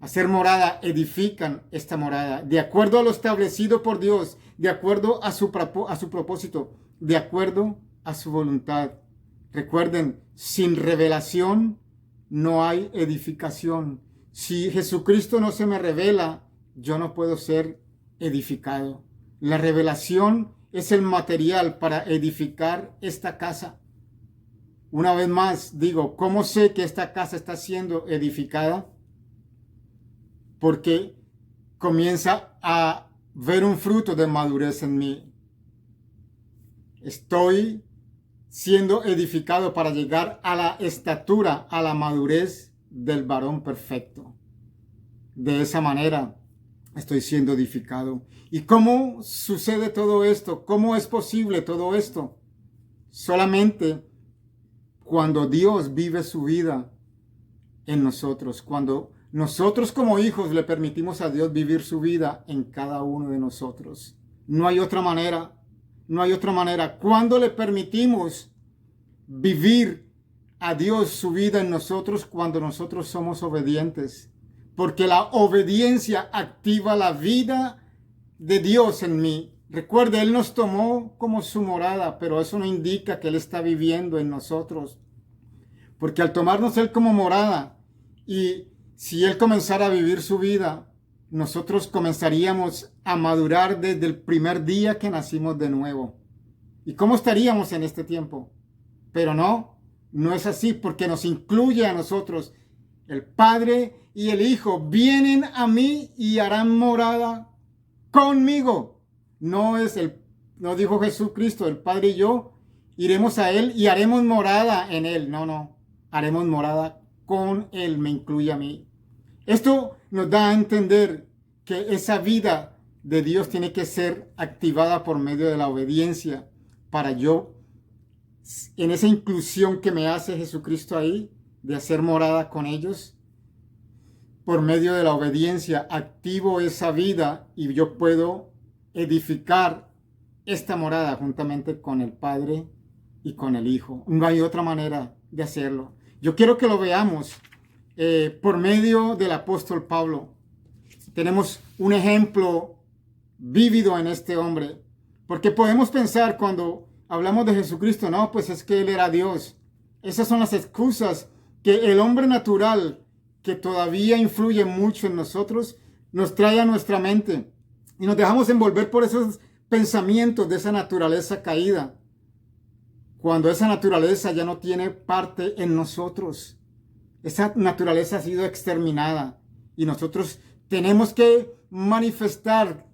Hacer morada, edifican esta morada, de acuerdo a lo establecido por Dios, de acuerdo a su propósito, de acuerdo a su voluntad. Recuerden, sin revelación no hay edificación. Si Jesucristo no se me revela, yo no puedo ser edificado. La revelación es el material para edificar esta casa. Una vez más digo, ¿cómo sé que esta casa está siendo edificada? Porque comienza a ver un fruto de madurez en mí. Estoy siendo edificado para llegar a la estatura, a la madurez del varón perfecto. De esa manera estoy siendo edificado. ¿Y cómo sucede todo esto? ¿Cómo es posible todo esto? Solamente cuando Dios vive su vida en nosotros, cuando nosotros como hijos le permitimos a Dios vivir su vida en cada uno de nosotros. No hay otra manera. No hay otra manera. Cuando le permitimos vivir a Dios su vida en nosotros, cuando nosotros somos obedientes. Porque la obediencia activa la vida de Dios en mí. Recuerde, Él nos tomó como su morada, pero eso no indica que Él está viviendo en nosotros. Porque al tomarnos Él como morada, y si Él comenzara a vivir su vida, nosotros comenzaríamos a madurar desde el primer día que nacimos de nuevo. ¿Y cómo estaríamos en este tiempo? Pero no es así, porque nos incluye a nosotros. El Padre y el Hijo vienen a mí y harán morada conmigo. No dijo Jesucristo, el Padre y yo iremos a Él y haremos morada en Él. No, haremos morada con Él, me incluye a mí. Esto nos da a entender que esa vida de Dios tiene que ser activada por medio de la obediencia para yo, en esa inclusión que me hace Jesucristo ahí, de hacer morada con ellos, por medio de la obediencia activo esa vida y yo puedo edificar esta morada juntamente con el Padre y con el Hijo. No hay otra manera de hacerlo. Yo quiero que lo veamos por medio del apóstol Pablo. Tenemos un ejemplo vívido en este hombre, porque podemos pensar cuando hablamos de Jesucristo, no, pues es que Él era Dios. Esas son las excusas que el hombre natural, que todavía influye mucho en nosotros, nos trae a nuestra mente y nos dejamos envolver por esos pensamientos de esa naturaleza caída, cuando esa naturaleza ya no tiene parte en nosotros. Esa naturaleza ha sido exterminada y nosotros tenemos que manifestar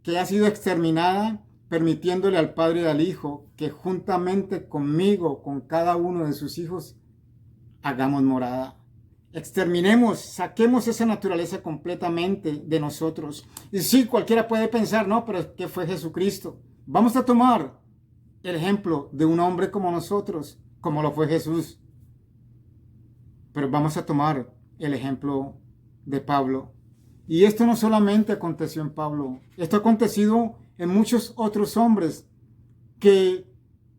que ha sido exterminada, permitiéndole al Padre y al Hijo que juntamente conmigo, con cada uno de sus hijos, hagamos morada. Exterminemos, saquemos esa naturaleza completamente de nosotros. Y sí, cualquiera puede pensar, no, pero ¿qué fue Jesucristo? Vamos a tomar el ejemplo de un hombre como nosotros, como lo fue Jesús. Pero vamos a tomar el ejemplo de Pablo. Y esto no solamente aconteció en Pablo, esto ha acontecido en muchos otros hombres que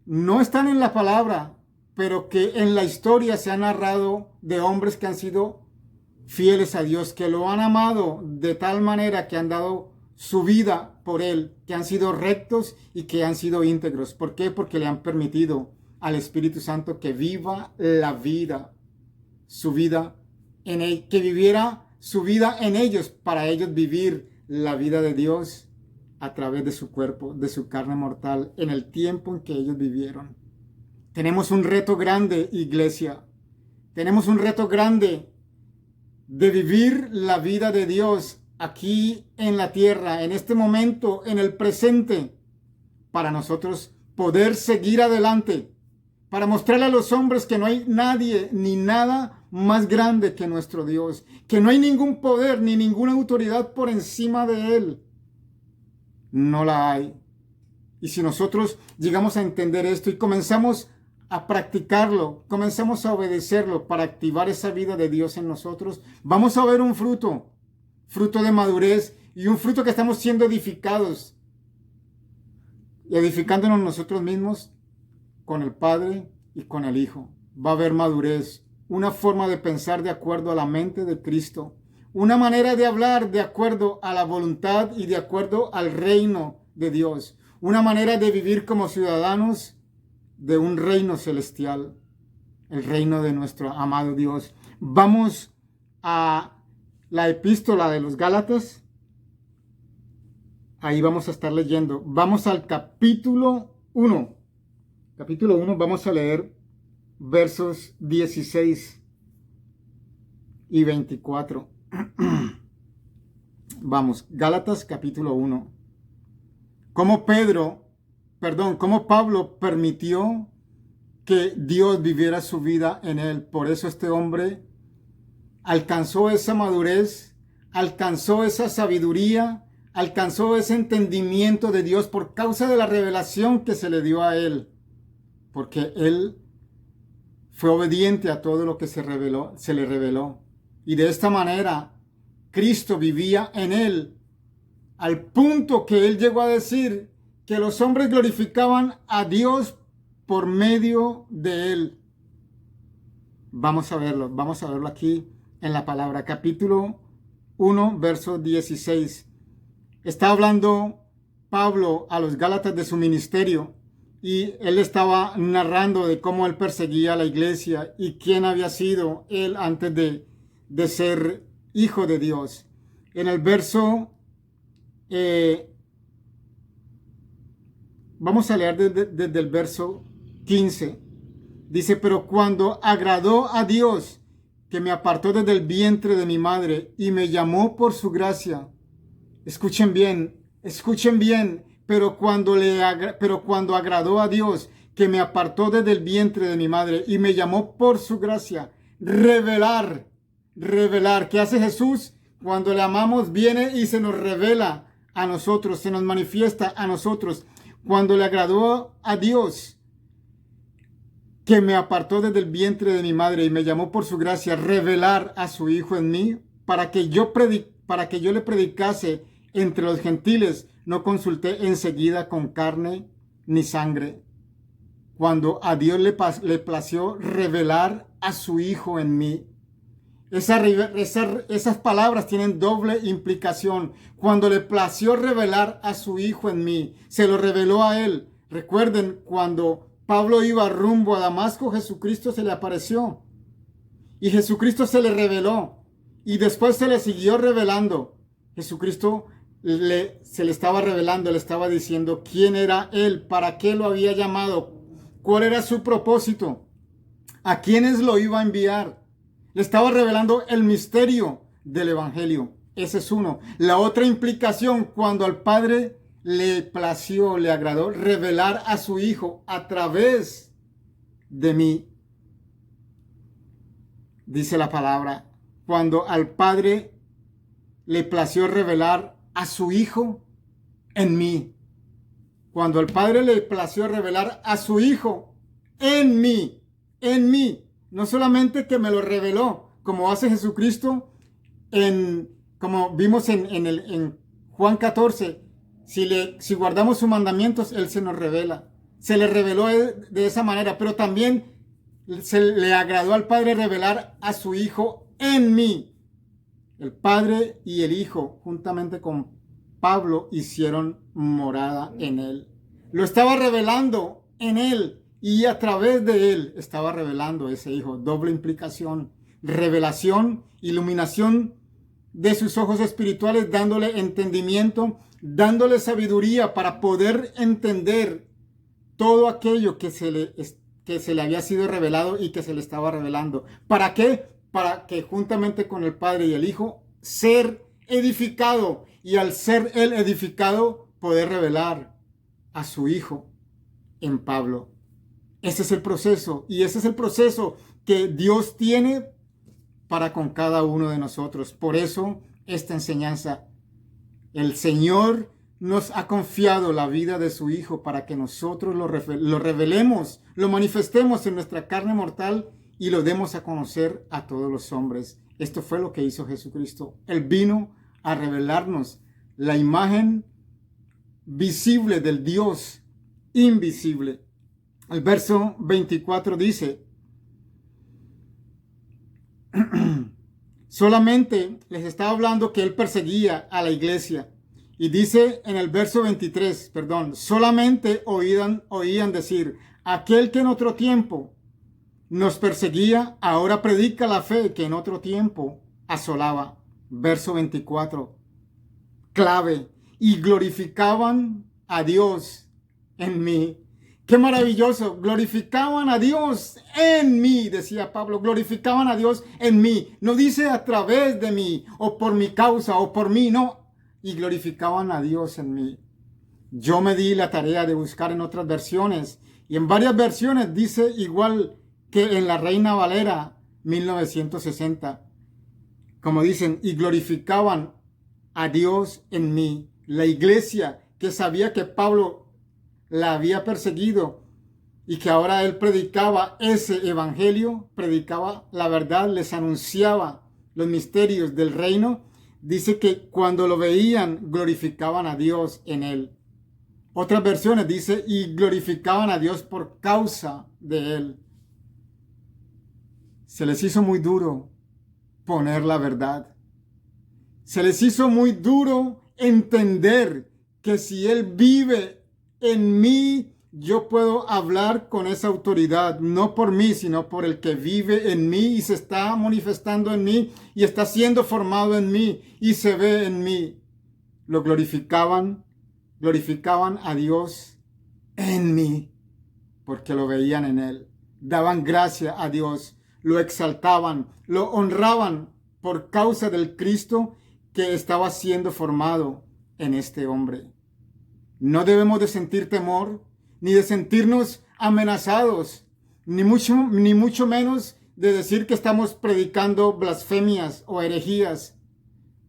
no están en la palabra, pero que en la historia se ha narrado de hombres que han sido fieles a Dios, que lo han amado de tal manera que han dado su vida por Él, que han sido rectos y que han sido íntegros. ¿Por qué? Porque le han permitido al Espíritu Santo que viva la vida, su vida en él, que viviera su vida en ellos, para ellos vivir la vida de Dios a través de su cuerpo, de su carne mortal, en el tiempo en que ellos vivieron. Tenemos un reto grande, iglesia. Tenemos un reto grande de vivir la vida de Dios aquí en la tierra, en este momento, en el presente, para nosotros poder seguir adelante, para mostrarle a los hombres que no hay nadie ni nada más grande que nuestro Dios, que no hay ningún poder ni ninguna autoridad por encima de Él. No la hay. Y si nosotros llegamos a entender esto y comenzamos a practicarlo, comenzamos a obedecerlo para activar esa vida de Dios en nosotros, vamos a ver un fruto de madurez y un fruto que estamos siendo edificados y edificándonos nosotros mismos con el Padre y con el Hijo. Va a haber madurez, una forma de pensar de acuerdo a la mente de Cristo, una manera de hablar de acuerdo a la voluntad y de acuerdo al reino de Dios, una manera de vivir como ciudadanos de un reino celestial, el reino de nuestro amado Dios. Vamos a la epístola de los Gálatas. Ahí vamos a estar leyendo. Vamos al capítulo 1. Capítulo 1, vamos a leer versos 16 y 24. Vamos, Gálatas capítulo 1. Cómo Pablo permitió que Dios viviera su vida en él. Por eso este hombre alcanzó esa madurez, alcanzó esa sabiduría, alcanzó ese entendimiento de Dios por causa de la revelación que se le dio a él. Porque él fue obediente a todo lo que se le reveló. Y de esta manera, Cristo vivía en él, al punto que él llegó a decir que los hombres glorificaban a Dios por medio de él. Vamos a verlo aquí en la palabra. Capítulo 1, verso 16. Está hablando Pablo a los Gálatas de su ministerio y él estaba narrando de cómo él perseguía a la iglesia y quién había sido él antes de ser hijo de Dios. En el verso, vamos a leer desde el verso 15. Dice, pero cuando agradó a Dios, que me apartó desde el vientre de mi madre y me llamó por su gracia. Escuchen bien, pero cuando agradó a Dios, que me apartó desde el vientre de mi madre y me llamó por su gracia, revelar. ¿Qué hace Jesús? Cuando le amamos, viene y se nos revela a nosotros, se nos manifiesta a nosotros. Cuando le agradó a Dios, que me apartó desde el vientre de mi madre y me llamó por su gracia, revelar a su Hijo en mí, para que yo le predicase entre los gentiles, no consulté enseguida con carne ni sangre. Cuando a Dios le plació revelar a su Hijo en mí. Esas palabras tienen doble implicación. Cuando le plació revelar a su Hijo en mí, se lo reveló a él. Recuerden, cuando Pablo iba rumbo a Damasco, Jesucristo se le apareció. Y Jesucristo se le reveló. Y después se le siguió revelando. Jesucristo se le estaba revelando, le estaba diciendo quién era él, para qué lo había llamado, cuál era su propósito, a quiénes lo iba a enviar. Le estaba revelando el misterio del Evangelio. Ese es uno. La otra implicación, cuando al Padre le plació, le agradó revelar a su Hijo a través de mí. Dice la palabra, cuando al Padre le plació revelar a su Hijo en mí. Cuando al Padre le plació revelar a su Hijo en mí. No solamente que me lo reveló, como hace Jesucristo, como vimos en Juan 14, si guardamos sus mandamientos, Él se nos revela. Se le reveló de esa manera, pero también se le agradó al Padre revelar a su Hijo en mí. El Padre y el Hijo, juntamente con Pablo, hicieron morada en Él. Lo estaba revelando en Él y a través de Él estaba revelando ese Hijo. Doble implicación. Revelación, iluminación de sus ojos espirituales, dándole entendimiento, dándole sabiduría para poder entender todo aquello que se le había sido revelado y que se le estaba revelando. ¿Para qué? Para que juntamente con el Padre y el Hijo ser edificado y al ser él edificado, poder revelar a su Hijo en Pablo. Ese es el proceso y ese es el proceso que Dios tiene para con cada uno de nosotros. Por eso esta enseñanza, el Señor nos ha confiado la vida de su Hijo para que nosotros lo revelemos, lo manifestemos en nuestra carne mortal y lo demos a conocer a todos los hombres. Esto fue lo que hizo Jesucristo. Él vino a revelarnos la imagen visible del Dios invisible. El verso 24 dice, solamente les estaba hablando que él perseguía a la iglesia. Y dice en el verso 23, solamente oían decir, aquel que en otro tiempo nos perseguía, ahora predica la fe que en otro tiempo asolaba. Verso 24, clave, y glorificaban a Dios en mí. ¡Qué maravilloso! Glorificaban a Dios en mí, decía Pablo. Glorificaban a Dios en mí. No dice a través de mí, o por mi causa, o por mí, no. Y glorificaban a Dios en mí. Yo me di la tarea de buscar en otras versiones. Y en varias versiones dice igual que en la Reina Valera 1960. Como dicen, y glorificaban a Dios en mí. La iglesia que sabía que Pablo la había perseguido y que ahora él predicaba ese evangelio, predicaba la verdad, les anunciaba los misterios del reino, dice que cuando lo veían glorificaban a Dios en él. Otras versiones dice y glorificaban a Dios por causa de él. Se les hizo muy duro poner la verdad. Se les hizo muy duro entender que si él vive en mí, yo puedo hablar con esa autoridad, no por mí, sino por el que vive en mí y se está manifestando en mí y está siendo formado en mí y se ve en mí. Lo glorificaban a Dios en mí, porque lo veían en él. Daban gracia a Dios, lo exaltaban, lo honraban por causa del Cristo que estaba siendo formado en este hombre. No debemos de sentir temor, ni de sentirnos amenazados, ni mucho menos de decir que estamos predicando blasfemias o herejías,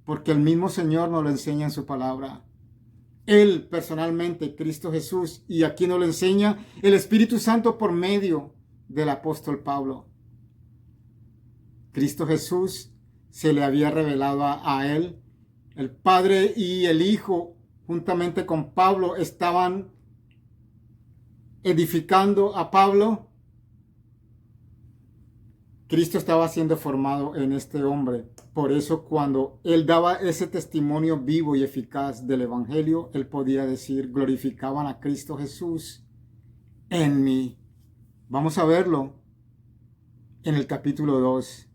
porque el mismo Señor nos lo enseña en su palabra. Él personalmente, Cristo Jesús, y aquí nos lo enseña el Espíritu Santo por medio del apóstol Pablo. Cristo Jesús se le había revelado a él. El Padre y el Hijo, juntamente con Pablo, estaban edificando a Pablo. Cristo estaba siendo formado en este hombre. Por eso cuando él daba ese testimonio vivo y eficaz del Evangelio, él podía decir, glorificaban a Cristo Jesús en mí. Vamos a verlo en el capítulo 2,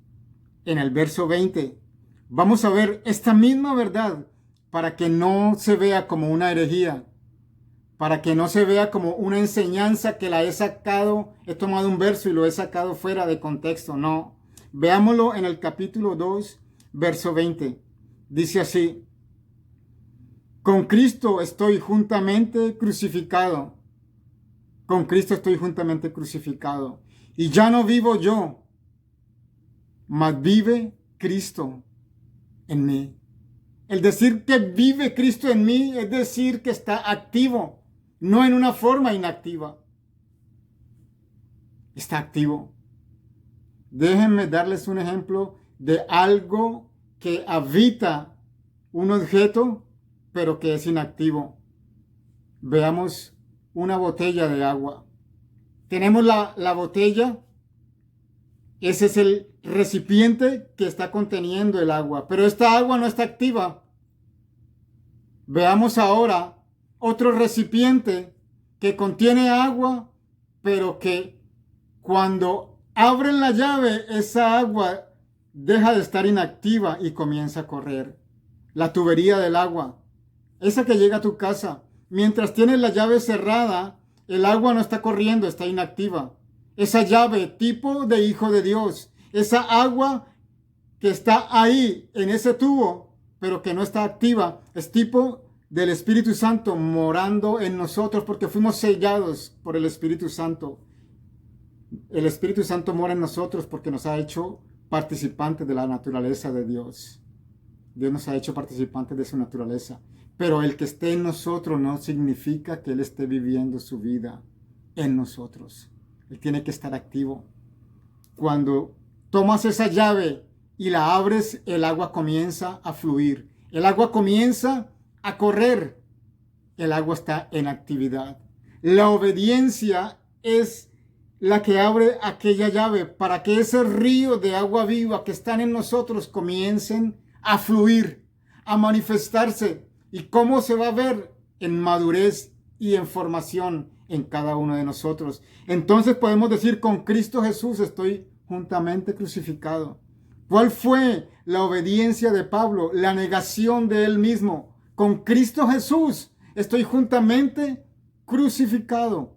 en el verso 20. Vamos a ver esta misma verdad para que no se vea como una herejía, para que no se vea como una enseñanza que la he tomado un verso y lo he sacado fuera de contexto. No, veámoslo en el capítulo 2, verso 20. Dice así, con Cristo estoy juntamente crucificado. Con Cristo estoy juntamente crucificado. Y ya no vivo yo, mas vive Cristo en mí. El decir que vive Cristo en mí es decir que está activo, no en una forma inactiva. Está activo. Déjenme darles un ejemplo de algo que habita un objeto, pero que es inactivo. Veamos una botella de agua. Tenemos la botella. Ese es el recipiente que está conteniendo el agua, pero esta agua no está activa. Veamos ahora otro recipiente que contiene agua, pero que cuando abren la llave, esa agua deja de estar inactiva y comienza a correr. La tubería del agua, esa que llega a tu casa, mientras tienes la llave cerrada, el agua no está corriendo, está inactiva. Esa llave, tipo de hijo de Dios, esa agua que está ahí en ese tubo, pero que no está activa, es tipo del Espíritu Santo morando en nosotros porque fuimos sellados por el Espíritu Santo. El Espíritu Santo mora en nosotros porque nos ha hecho participantes de la naturaleza de Dios. Dios nos ha hecho participantes de su naturaleza. Pero el que esté en nosotros no significa que Él esté viviendo su vida en nosotros. Él tiene que estar activo. Cuando tomas esa llave y la abres, el agua comienza a fluir. El agua comienza a correr. El agua está en actividad. La obediencia es la que abre aquella llave para que ese río de agua viva que están en nosotros comiencen a fluir, a manifestarse. ¿Y cómo se va a ver? En madurez y en formación en cada uno de nosotros. Entonces podemos decir, con Cristo Jesús estoy juntamente crucificado. ¿Cuál fue la obediencia de Pablo? La negación de él mismo. Con Cristo Jesús estoy juntamente crucificado.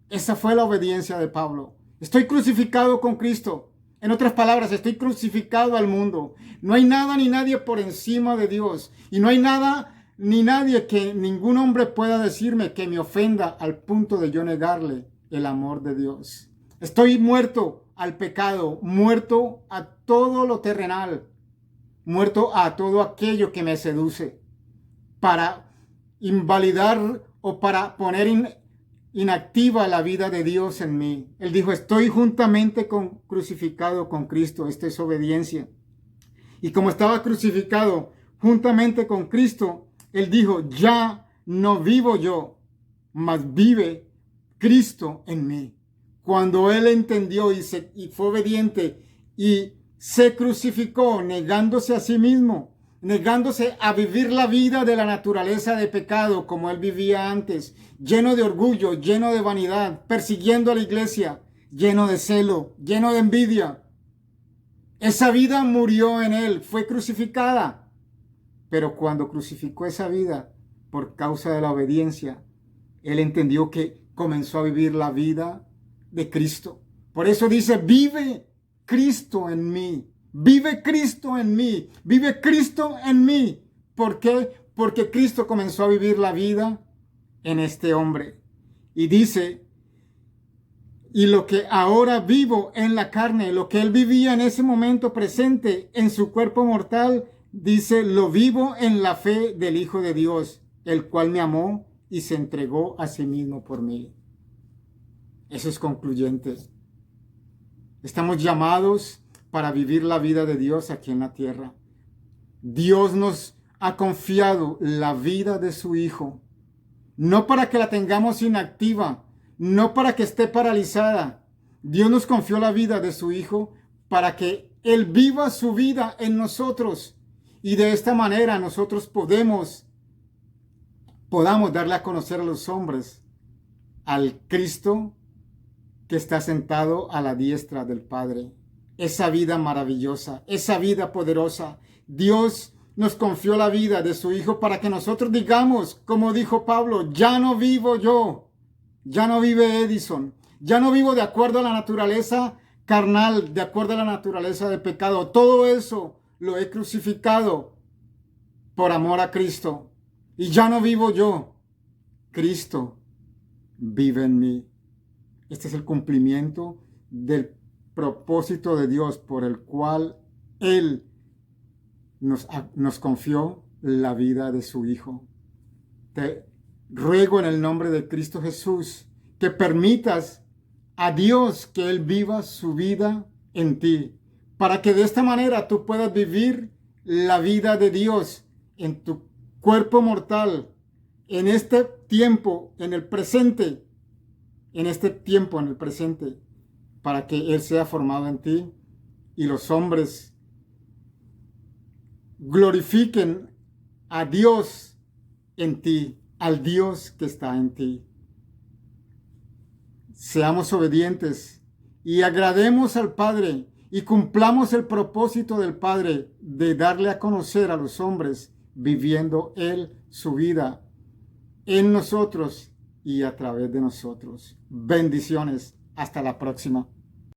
Esa fue la obediencia de Pablo. Estoy crucificado con Cristo. En otras palabras, estoy crucificado al mundo. No hay nada ni nadie por encima de Dios. Y no hay nada ni nadie que ningún hombre pueda decirme que me ofenda al punto de yo negarle el amor de Dios. Estoy muerto al pecado, muerto a todo lo terrenal, muerto a todo aquello que me seduce, para invalidar o para poner inactiva la vida de Dios en mí. Él dijo, estoy juntamente crucificado con Cristo. Esta es obediencia. Y como estaba crucificado juntamente con Cristo, Él dijo, ya no vivo yo, mas vive Cristo en mí. Cuando Él entendió y fue obediente y se crucificó negándose a sí mismo, negándose a vivir la vida de la naturaleza de pecado como Él vivía antes, lleno de orgullo, lleno de vanidad, persiguiendo a la iglesia, lleno de celo, lleno de envidia. Esa vida murió en Él, fue crucificada. Pero cuando crucificó esa vida por causa de la obediencia, Él entendió que comenzó a vivir la vida de Cristo. Por eso dice, vive Cristo en mí. Vive Cristo en mí. Vive Cristo en mí. ¿Por qué? Porque Cristo comenzó a vivir la vida en este hombre. Y dice, y lo que ahora vivo en la carne, lo que Él vivía en ese momento presente en su cuerpo mortal, dice, lo vivo en la fe del Hijo de Dios, el cual me amó y se entregó a sí mismo por mí. Eso es concluyente. Estamos llamados para vivir la vida de Dios aquí en la tierra. Dios nos ha confiado la vida de su Hijo, no para que la tengamos inactiva, no para que esté paralizada. Dios nos confió la vida de su Hijo para que Él viva su vida en nosotros. Y de esta manera nosotros podamos darle a conocer a los hombres al Cristo que está sentado a la diestra del Padre. Esa vida maravillosa, esa vida poderosa. Dios nos confió la vida de su Hijo para que nosotros digamos, como dijo Pablo, ya no vivo yo, ya no vive Edison, ya no vivo de acuerdo a la naturaleza carnal, de acuerdo a la naturaleza de pecado. Todo eso lo he crucificado por amor a Cristo. Y ya no vivo yo, Cristo vive en mí. Este es el cumplimiento del propósito de Dios por el cual Él nos confió la vida de su Hijo. Te ruego en el nombre de Cristo Jesús que permitas a Dios que Él viva su vida en ti, para que de esta manera tú puedas vivir la vida de Dios en tu cuerpo mortal, en este tiempo, en el presente, para que Él sea formado en ti y los hombres glorifiquen a Dios en ti, al Dios que está en ti. Seamos obedientes y agrademos al Padre y cumplamos el propósito del Padre de darle a conocer a los hombres viviendo Él su vida en nosotros y a través de nosotros. Bendiciones. Hasta la próxima.